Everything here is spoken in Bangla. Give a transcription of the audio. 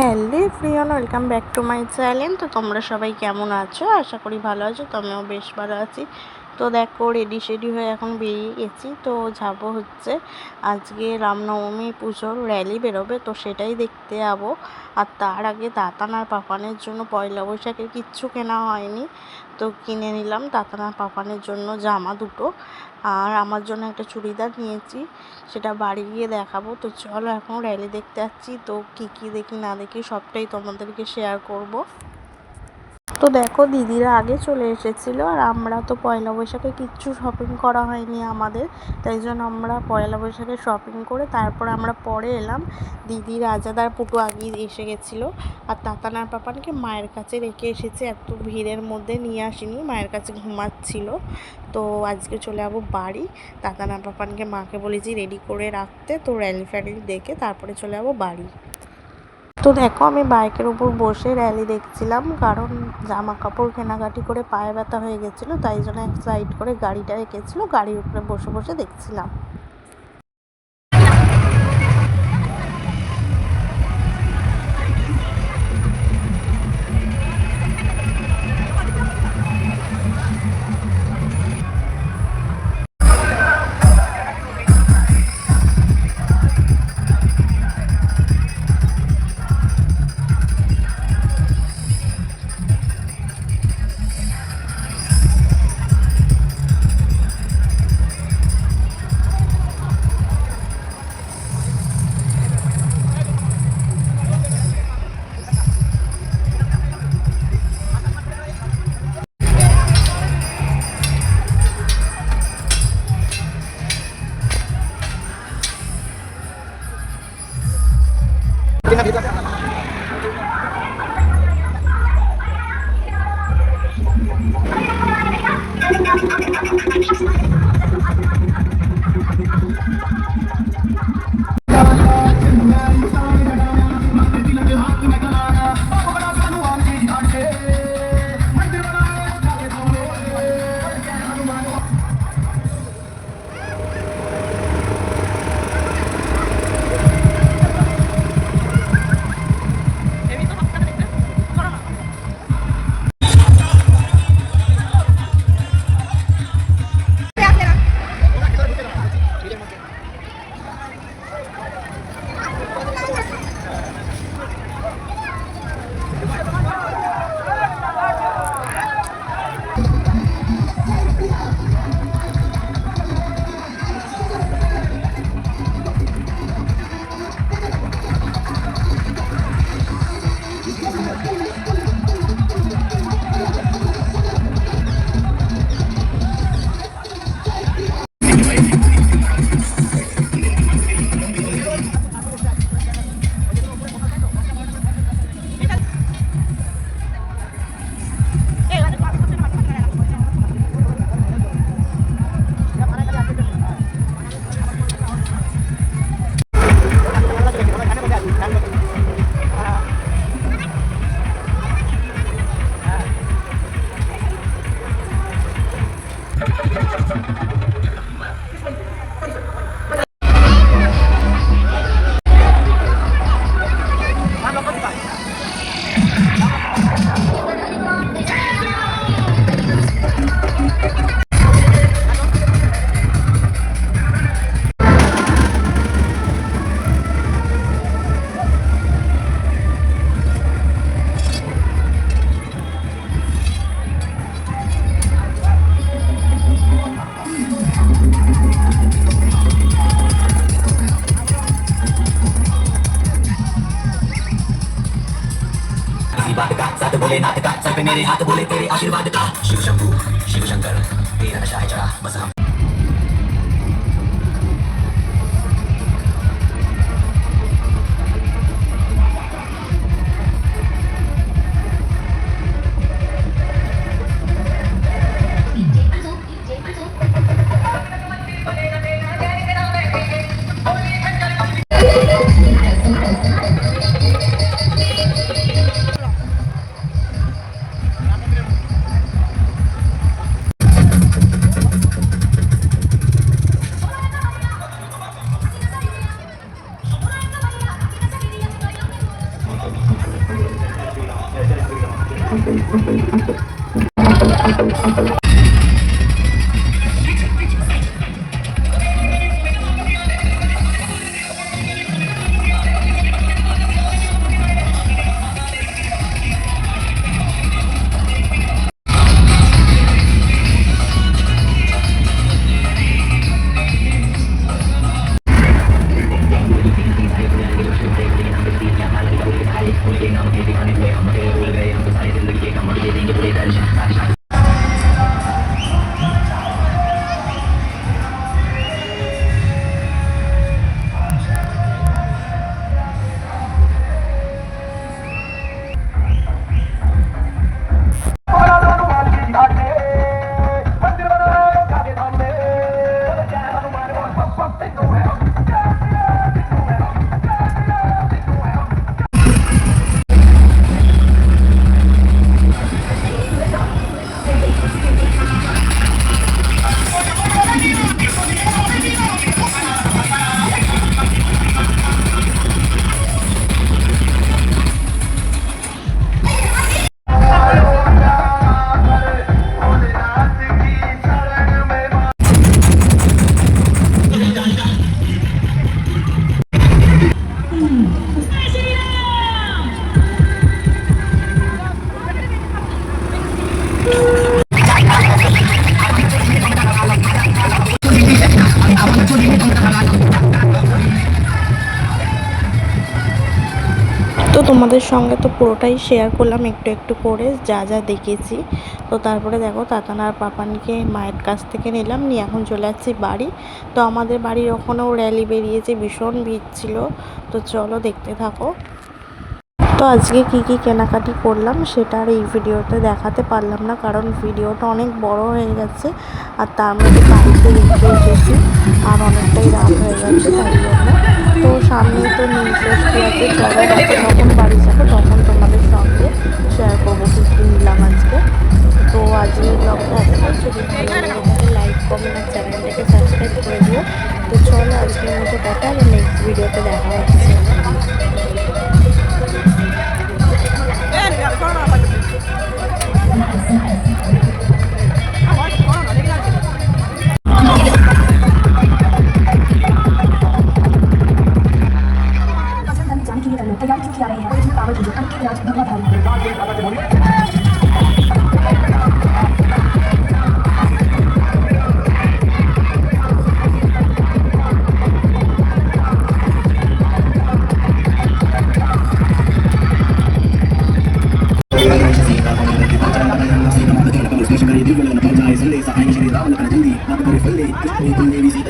Hello everyone, welcome back to my channel. তো তোমরা সবাই কেমন আছো? আশা করি ভালো আছো। তো আমিও বেশ ভালো আছি। তো দেখো, রেডি হয়ে এখন বেরিয়ে গেছি। তো যাব হচ্ছে আজকে রামনবমী পুজোর র্যালি বেরোবে, তো সেটাই দেখতে যাবো। আর তার আগে দাতান আর পাপানের জন্য পয়লা বৈশাখে কিচ্ছু কেনা হয়নি, তো কিনে নিলাম দাতান আর পাপানের জন্য জামা দুটো, আর আমার জন্য একটা চুড়িদার নিয়েছি, সেটা বাড়ি গিয়ে দেখাবো। তো চলো এখন র্যালি দেখতে যাচ্ছি। তো কী দেখি না দেখি সবটাই তোমাদেরকে শেয়ার করব। তো দেখো, দিদিরা আগে চলে এসেছিলো, আর আমরা তো পয়লা বৈশাখে কিচ্ছু শপিং করা হয়নি আমাদের, তাই জন্য আমরা পয়লা বৈশাখে শপিং করে তারপরে আমরা পরে এলাম। দিদি, রাজাদার পুটু আগেই এসে গেছিলো, আর তাতানার পাপানকে মায়ের কাছে রেখে এসেছে। এত ভিড়ের মধ্যে নিয়ে আসিনি, মায়ের কাছে ঘুমাচ্ছিল। তো আজকে চলে যাবো বাড়ি। তাতানার পাপানকে মাকে বলেছি রেডি করে রাখতে, তো র্যালি ফ্যালি দেখে তারপরে চলে যাবো বাড়ি। তো দেখো, আমি বাইকের উপর বসে র্যালি দেখছিলাম, কারণ জামা কাপড় কেনাকাটি করে পায়ে ব্যথা হয়ে গেছিলো, তাই জন্য এক সাইড করে গাড়িটা রেখেছিলো, গাড়ির উপরে বসে বসে দেখছিলাম। आशीर्वाद का साथ भोलेनाथ का सर पे मेरे हाथ बोले तेरे आशीर्वाद का शिव शंभू शिव शंकर तेरा नशा है चढ़ा बस हम তো তোমাদের সঙ্গে তো পুরোটাই শেয়ার করলাম একটু একটু করে যা যা দেখেছি। তো তারপরে দেখো তাতান আর পাপানকে মায়ের কাছ থেকে নিলাম, নিয়ে এখন চলে যাচ্ছি বাড়ি। তো আমাদের বাড়ির ওখানেও র্যালি বেরিয়েছে, ভীষণ ভিড় ছিল। তো চলো দেখতে থাকো। তো আজকে কি কি কেনাকাটি করলাম সেটা আর এই ভিডিওতে দেখাতে পারলাম না, কারণ ভিডিওটা অনেক বড় হয়ে গেছে আর তার মধ্যে বাড়িতে রেখে এসেছি আর অনেকটাই রাত হয়ে গেছে তাই জন্য। তো সামনেই তো নীল ষষ্ঠী আছে, চলো যখন বাড়ি যাবো তখন তোমাদের সঙ্গে শেয়ার করবো কী কী নিলাম আজকে। তো আজকের ব্লগটা এতটাই, যদি ভালো লাগে তাহলে লাইক কমেন্ট আর চ্যানেলটাকে সাবস্ক্রাইব করে দিও। তো চলো আজকের মতো কথা, আর নেক্সট ভিডিওতে দেখা হচ্ছে। जाने के लिए तैयारी की जा रही है इसमें पावर जो अंकित राज धर्माधारी Sa akin siya nila, wala ka na dili. Napagpare falle, gusto ko yung visita,